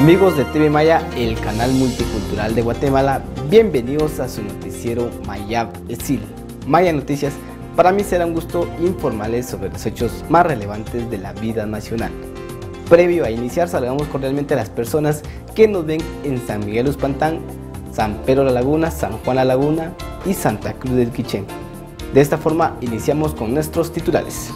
Amigos de TV Maya, el canal multicultural de Guatemala, bienvenidos a su noticiero Mayab Esil, Maya Noticias. Para mí será un gusto informarles sobre los hechos más relevantes de la vida nacional. Previo a iniciar, saludamos cordialmente a las personas que nos ven en San Miguel Uspantán, San Pedro La Laguna, San Juan La Laguna y Santa Cruz del Quiché. De esta forma iniciamos con nuestros titulares.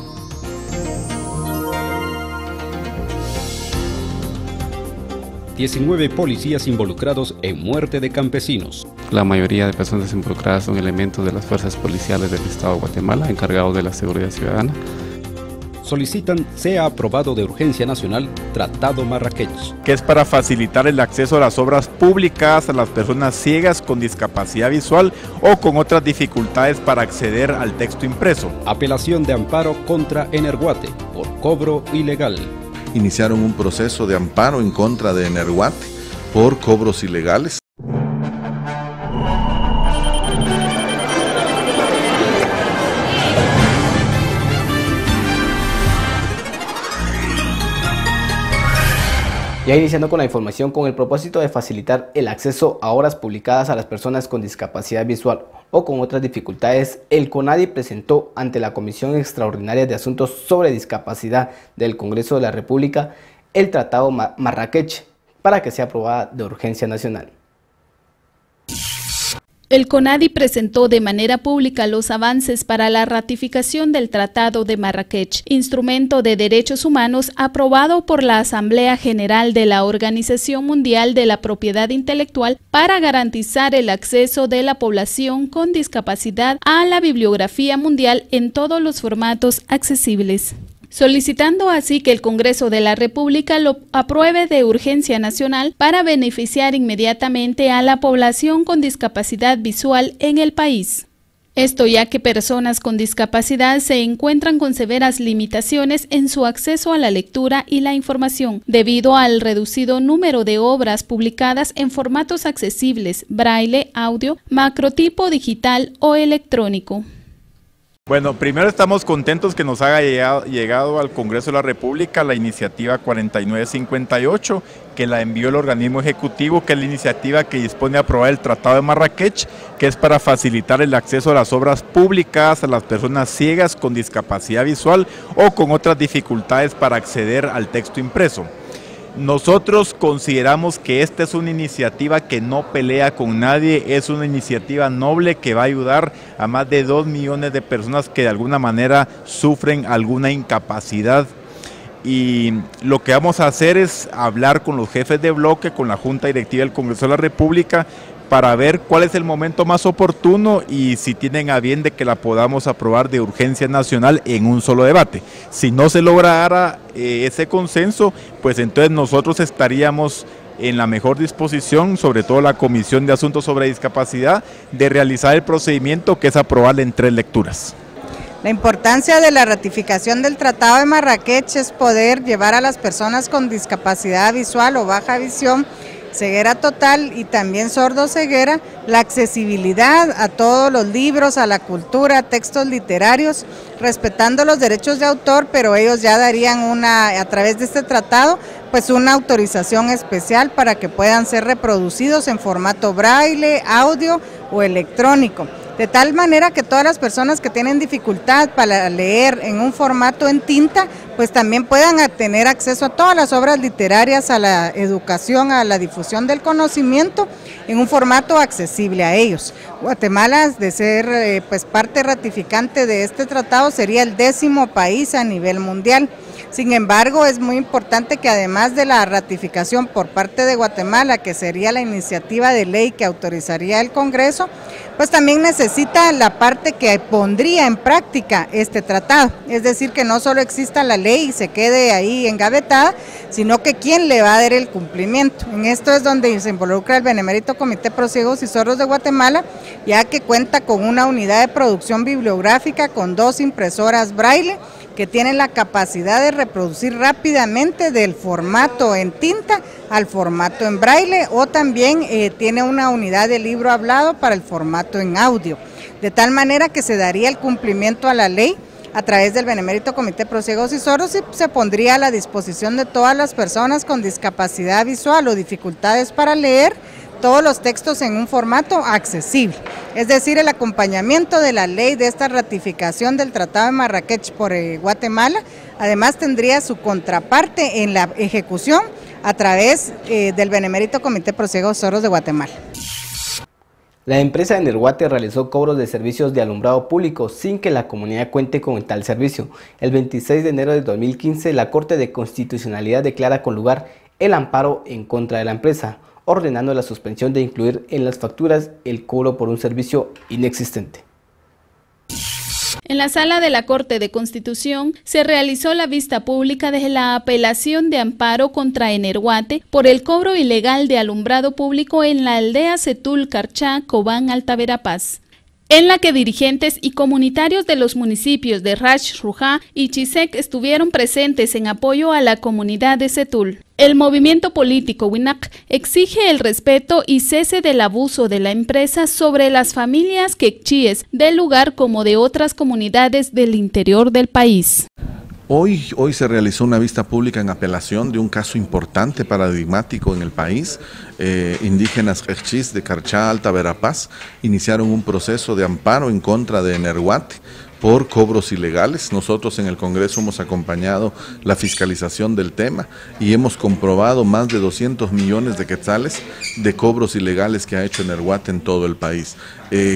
...19 policías involucrados en muerte de campesinos. La mayoría de personas involucradas son elementos de las fuerzas policiales del Estado de Guatemala, encargados de la seguridad ciudadana. Solicitan sea aprobado de urgencia nacional Tratado Marrakech, que es para facilitar el acceso a las obras públicas a las personas ciegas con discapacidad visual o con otras dificultades para acceder al texto impreso. Apelación de amparo contra Energuate por cobro ilegal. Iniciaron un proceso de amparo en contra de Energuate por cobros ilegales. Ya iniciando con la información, con el propósito de facilitar el acceso a obras publicadas a las personas con discapacidad visual o con otras dificultades, el CONADI presentó ante la Comisión Extraordinaria de Asuntos sobre Discapacidad del Congreso de la República el Tratado Marrakech para que sea aprobada de urgencia nacional. El CONADI presentó de manera pública los avances para la ratificación del Tratado de Marrakech, instrumento de derechos humanos aprobado por la Asamblea General de la Organización Mundial de la Propiedad Intelectual para garantizar el acceso de la población con discapacidad a la bibliografía mundial en todos los formatos accesibles, solicitando así que el Congreso de la República lo apruebe de urgencia nacional para beneficiar inmediatamente a la población con discapacidad visual en el país. Esto ya que personas con discapacidad se encuentran con severas limitaciones en su acceso a la lectura y la información, debido al reducido número de obras publicadas en formatos accesibles, braille, audio, macrotipo digital o electrónico. Bueno, primero estamos contentos que nos haya llegado al Congreso de la República la iniciativa 4958, que la envió el organismo ejecutivo, que es la iniciativa que dispone a aprobar el Tratado de Marrakech, que es para facilitar el acceso a las obras públicas a las personas ciegas con discapacidad visual o con otras dificultades para acceder al texto impreso. Nosotros consideramos que esta es una iniciativa que no pelea con nadie, es una iniciativa noble que va a ayudar a más de 2 millones de personas que de alguna manera sufren alguna incapacidad. Y lo que vamos a hacer es hablar con los jefes de bloque, con la Junta Directiva del Congreso de la República, para ver cuál es el momento más oportuno y si tienen a bien de que la podamos aprobar de urgencia nacional en un solo debate. Si no se lograra ese consenso, pues entonces nosotros estaríamos en la mejor disposición, sobre todo la Comisión de Asuntos sobre Discapacidad, de realizar el procedimiento que es aprobarla en 3 lecturas. La importancia de la ratificación del Tratado de Marrakech es poder llevar a las personas con discapacidad visual o baja visión, ceguera total y también sordo-ceguera, la accesibilidad a todos los libros, a la cultura, a textos literarios, respetando los derechos de autor, pero ellos ya darían a través de este tratado, pues una autorización especial para que puedan ser reproducidos en formato braille, audio o electrónico. De tal manera que todas las personas que tienen dificultad para leer en un formato en tinta, pues también puedan tener acceso a todas las obras literarias, a la educación, a la difusión del conocimiento en un formato accesible a ellos. Guatemala, de ser pues parte ratificante de este tratado, sería el 10º país a nivel mundial. Sin embargo, es muy importante que además de la ratificación por parte de Guatemala, que sería la iniciativa de ley que autorizaría el Congreso, pues también necesita la parte que pondría en práctica este tratado. Es decir, que no solo exista la ley y se quede ahí engavetada, sino que quién le va a dar el cumplimiento. En esto es donde se involucra el Benemérito Comité Pro Ciegos y Sordos de Guatemala, ya que cuenta con una unidad de producción bibliográfica con 2 impresoras braille, que tienen la capacidad de reproducir rápidamente del formato en tinta al formato en braille, o también tiene una unidad de libro hablado para el formato en audio, de tal manera que se daría el cumplimiento a la ley a través del Benemérito Comité Pro Ciegos y Sordos, y se pondría a la disposición de todas las personas con discapacidad visual o dificultades para leer todos los textos en un formato accesible. Es decir, el acompañamiento de la ley de esta ratificación del Tratado de Marrakech por Guatemala, además tendría su contraparte en la ejecución a través del Benemérito Comité Pro Ciegos y Sordos de Guatemala. La empresa Energuate realizó cobros de servicios de alumbrado público sin que la comunidad cuente con tal servicio. El 26 de enero de 2015, la Corte de Constitucionalidad declara con lugar el amparo en contra de la empresa, ordenando la suspensión de incluir en las facturas el cobro por un servicio inexistente. En la sala de la Corte de Constitución se realizó la vista pública de la apelación de amparo contra Energuate por el cobro ilegal de alumbrado público en la aldea Setul Carchá, Cobán, Alta Verapaz, en la que dirigentes y comunitarios de los municipios de Rash, Rujá y Chisec estuvieron presentes en apoyo a la comunidad de Setul. El movimiento político WINAC exige el respeto y cese del abuso de la empresa sobre las familias quechíes del lugar como de otras comunidades del interior del país. Hoy se realizó una vista pública en apelación de un caso importante, paradigmático en el país. Indígenas quechís de Carchá, Alta Verapaz, iniciaron un proceso de amparo en contra de Energuate por cobros ilegales. Nosotros en el Congreso hemos acompañado la fiscalización del tema y hemos comprobado más de 200 millones de quetzales de cobros ilegales que ha hecho Energuate en todo el país.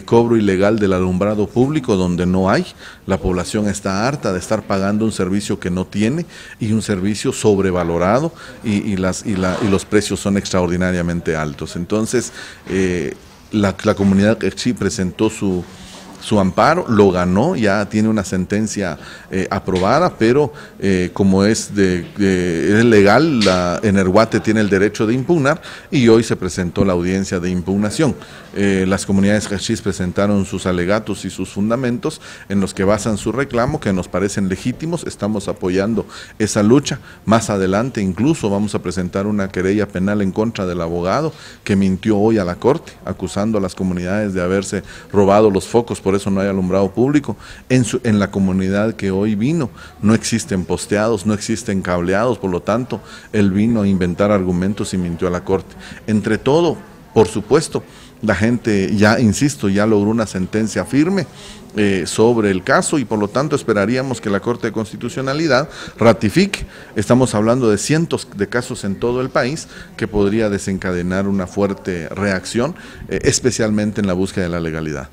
Cobro ilegal del alumbrado público donde no hay, la población está harta de estar pagando un servicio que no tiene y un servicio sobrevalorado y los precios son extraordinariamente altos. Entonces la comunidad quechí presentó su amparo, lo ganó, ya tiene una sentencia aprobada, pero como es legal, la Energuate tiene el derecho de impugnar y hoy se presentó la audiencia de impugnación. Las comunidades quechís presentaron sus alegatos y sus fundamentos en los que basan su reclamo, que nos parecen legítimos. Estamos apoyando esa lucha. Más adelante incluso vamos a presentar una querella penal en contra del abogado que mintió hoy a la Corte, acusando a las comunidades de haberse robado los focos, por eso no hay alumbrado público. En la comunidad que hoy vino no existen posteados, no existen cableados, por lo tanto él vino a inventar argumentos y mintió a la Corte. Entre todo, por supuesto, la gente ya, insisto, ya logró una sentencia firme sobre el caso y por lo tanto esperaríamos que la Corte de Constitucionalidad ratifique. Estamos hablando de cientos de casos en todo el país que podría desencadenar una fuerte reacción, especialmente en la búsqueda de la legalidad.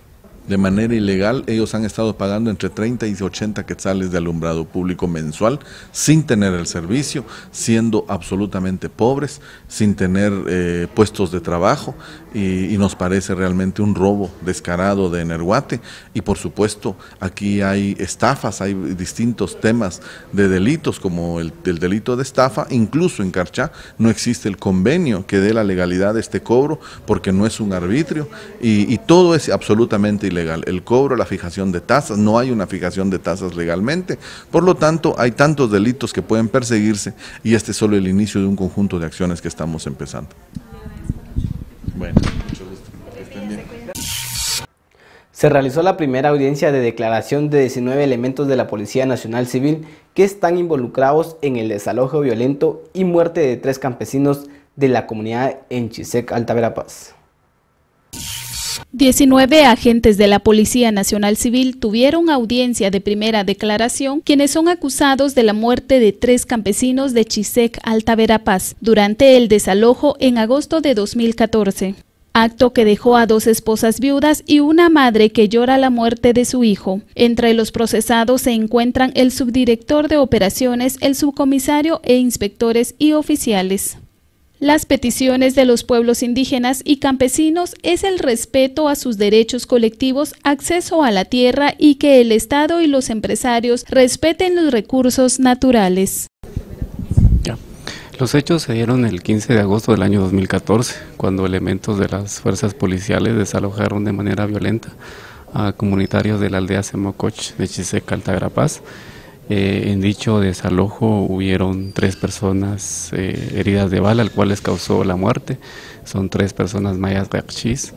De manera ilegal, ellos han estado pagando entre 30 y 80 quetzales de alumbrado público mensual, sin tener el servicio, siendo absolutamente pobres, sin tener puestos de trabajo, y nos parece realmente un robo descarado de Energuate. Y por supuesto, aquí hay estafas, hay distintos temas de delitos, como el delito de estafa. Incluso en Carchá no existe el convenio que dé la legalidad de este cobro, porque no es un arbitrio, y todo es absolutamente ilegal. El cobro, la fijación de tasas, no hay una fijación de tasas legalmente, por lo tanto hay tantos delitos que pueden perseguirse y este es solo el inicio de un conjunto de acciones que estamos empezando. Bueno, mucho gusto. Estén bien. Se realizó la primera audiencia de declaración de 19 elementos de la Policía Nacional Civil que están involucrados en el desalojo violento y muerte de 3 campesinos de la comunidad en Chisec, Alta Verapaz. 19 agentes de la Policía Nacional Civil tuvieron audiencia de primera declaración, quienes son acusados de la muerte de 3 campesinos de Chisec, Alta Verapaz, durante el desalojo en agosto de 2014. Acto que dejó a 2 esposas viudas y una madre que llora la muerte de su hijo. Entre los procesados se encuentran el subdirector de operaciones, el subcomisario e inspectores y oficiales. Las peticiones de los pueblos indígenas y campesinos es el respeto a sus derechos colectivos, acceso a la tierra y que el Estado y los empresarios respeten los recursos naturales. Los hechos se dieron el 15 de agosto del año 2014, cuando elementos de las fuerzas policiales desalojaron de manera violenta a comunitarios de la aldea Semococh de Chisec, Alta Verapaz. En dicho desalojo hubieron 3 personas heridas de bala, al cual les causó la muerte. Son 3 personas mayas quechís,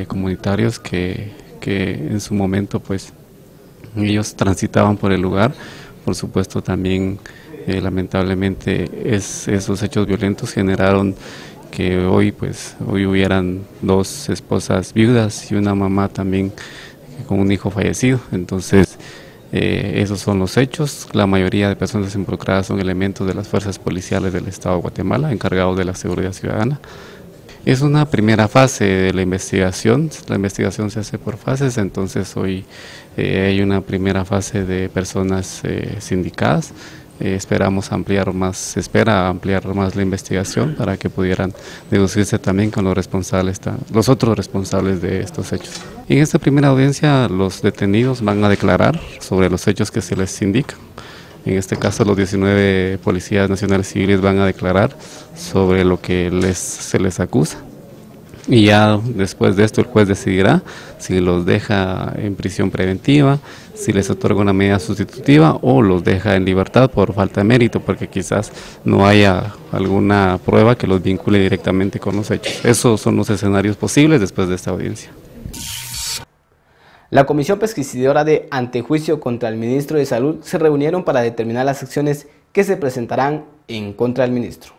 comunitarios que en su momento pues ellos transitaban por el lugar. Por supuesto también lamentablemente esos hechos violentos generaron que hoy hubieran 2 esposas viudas y una mamá también con un hijo fallecido. Entonces esos son los hechos. La mayoría de personas involucradas son elementos de las fuerzas policiales del Estado de Guatemala encargados de la seguridad ciudadana. Es una primera fase de la investigación se hace por fases, entonces hoy hay una primera fase de personas sindicadas. Se espera ampliar más la investigación para que pudieran deducirse también con los otros responsables de estos hechos. En esta primera audiencia los detenidos van a declarar sobre los hechos que se les indican. En este caso los 19 policías nacionales civiles van a declarar sobre lo que se les acusa. Y ya después de esto el juez decidirá si los deja en prisión preventiva, si les otorga una medida sustitutiva o los deja en libertad por falta de mérito, porque quizás no haya alguna prueba que los vincule directamente con los hechos. Esos son los escenarios posibles después de esta audiencia. La Comisión Pesquisidora de Antejuicio contra el Ministro de Salud se reunieron para determinar las acciones que se presentarán en contra del ministro.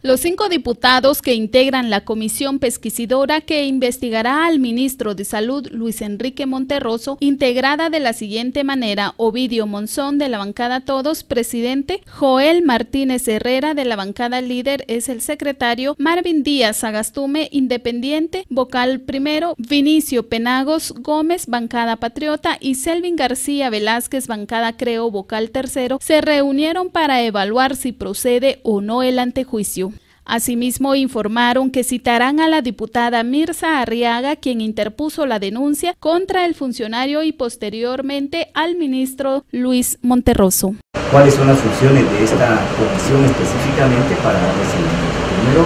Los 5 diputados que integran la comisión pesquisidora que investigará al ministro de Salud, Luis Enrique Monterroso, integrada de la siguiente manera: Ovidio Monzón, de la bancada Todos, presidente; Joel Martínez Herrera, de la bancada Líder, es el secretario; Marvin Díaz Agastume, independiente, vocal primero; Vinicio Penagos Gómez, bancada Patriota; y Selvin García Velázquez, bancada Creo, vocal tercero, se reunieron para evaluar si procede o no el antejuicio. Asimismo, informaron que citarán a la diputada Mirza Arriaga, quien interpuso la denuncia contra el funcionario, y posteriormente al ministro Luis Monterroso. ¿Cuáles son las funciones de esta comisión específicamente para darle seguimiento? Primero,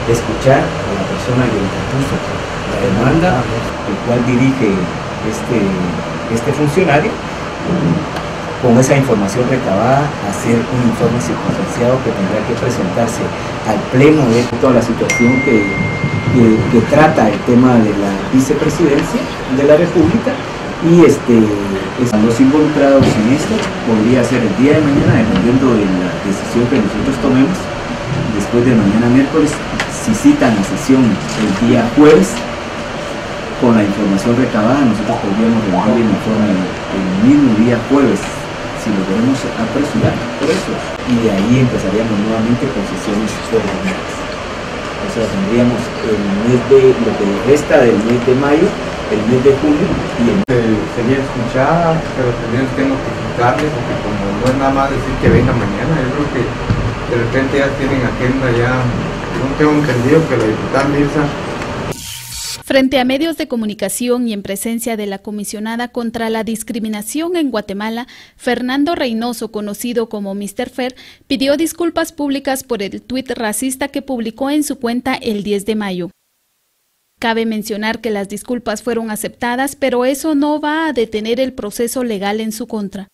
escuchar a la persona que interpuso la demanda, el cual dirige este funcionario. Con esa información recabada, hacer un informe circunstanciado que tendrá que presentarse al pleno de toda la situación que trata el tema de la vicepresidencia de la República, y los involucrados en esto podría ser el día de mañana, dependiendo de la decisión que nosotros tomemos. Después de mañana miércoles, si citan la sesión el día jueves, con la información recabada, nosotros podríamos rendir el informe el mismo día jueves, si lo queremos apresurar por eso, y de ahí empezaríamos nuevamente con sesiones ordinarias. O sea, tendríamos lo que resta del mes de mayo, el mes de junio y sería escuchada, pero también tengo que explicarles, porque como no es nada más decir que venga mañana, yo creo que de repente ya tienen agenda, ya no tengo entendido que la diputada Mirza. Frente a medios de comunicación y en presencia de la comisionada contra la discriminación en Guatemala, Fernando Reynoso, conocido como Mr. Fer, pidió disculpas públicas por el tuit racista que publicó en su cuenta el 10 de mayo. Cabe mencionar que las disculpas fueron aceptadas, pero eso no va a detener el proceso legal en su contra.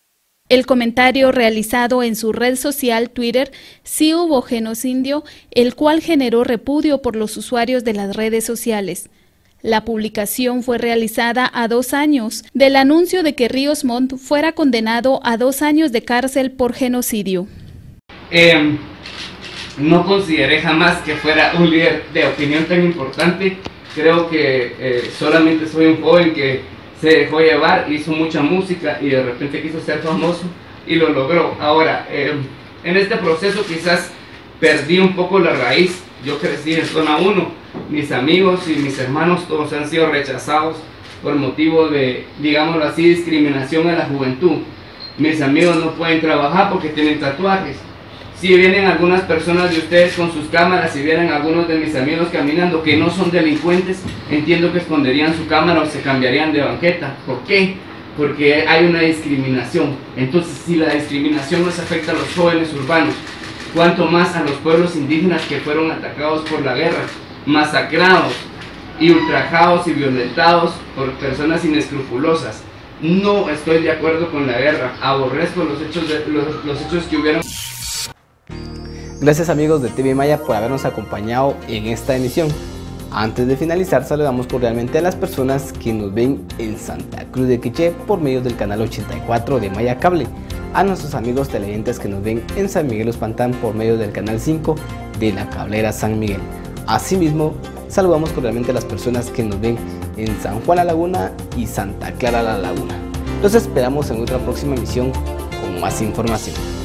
El comentario realizado en su red social Twitter: sí hubo genocidio, el cual generó repudio por los usuarios de las redes sociales. La publicación fue realizada a 2 años del anuncio de que Ríos Montt fuera condenado a 2 años de cárcel por genocidio. No consideré jamás que fuera un líder de opinión tan importante. Creo que solamente soy un joven que se dejó llevar, hizo mucha música y de repente quiso ser famoso y lo logró. Ahora, en este proceso quizás perdí un poco la raíz. Yo crecí en zona 1. Mis amigos y mis hermanos todos han sido rechazados por motivo de, digámoslo así, discriminación a la juventud. Mis amigos no pueden trabajar porque tienen tatuajes. Si vienen algunas personas de ustedes con sus cámaras y vieran algunos de mis amigos caminando que no son delincuentes, entiendo que esconderían su cámara o se cambiarían de banqueta. ¿Por qué? Porque hay una discriminación. Entonces, si la discriminación nos afecta a los jóvenes urbanos, cuanto más a los pueblos indígenas que fueron atacados por la guerra, masacrados y ultrajados y violentados por personas inescrupulosas. No estoy de acuerdo con la guerra, aborrezco los hechos que hubieron. Gracias amigos de TV Maya por habernos acompañado en esta emisión. Antes de finalizar, saludamos cordialmente a las personas que nos ven en Santa Cruz de Quiché por medio del canal 84 de Maya Cable, a nuestros amigos televidentes que nos ven en San Miguel Uspantán por medio del canal 5 de la Cablera San Miguel. Asimismo, saludamos cordialmente a las personas que nos ven en San Juan La Laguna y Santa Clara La Laguna. Los esperamos en otra próxima emisión con más información.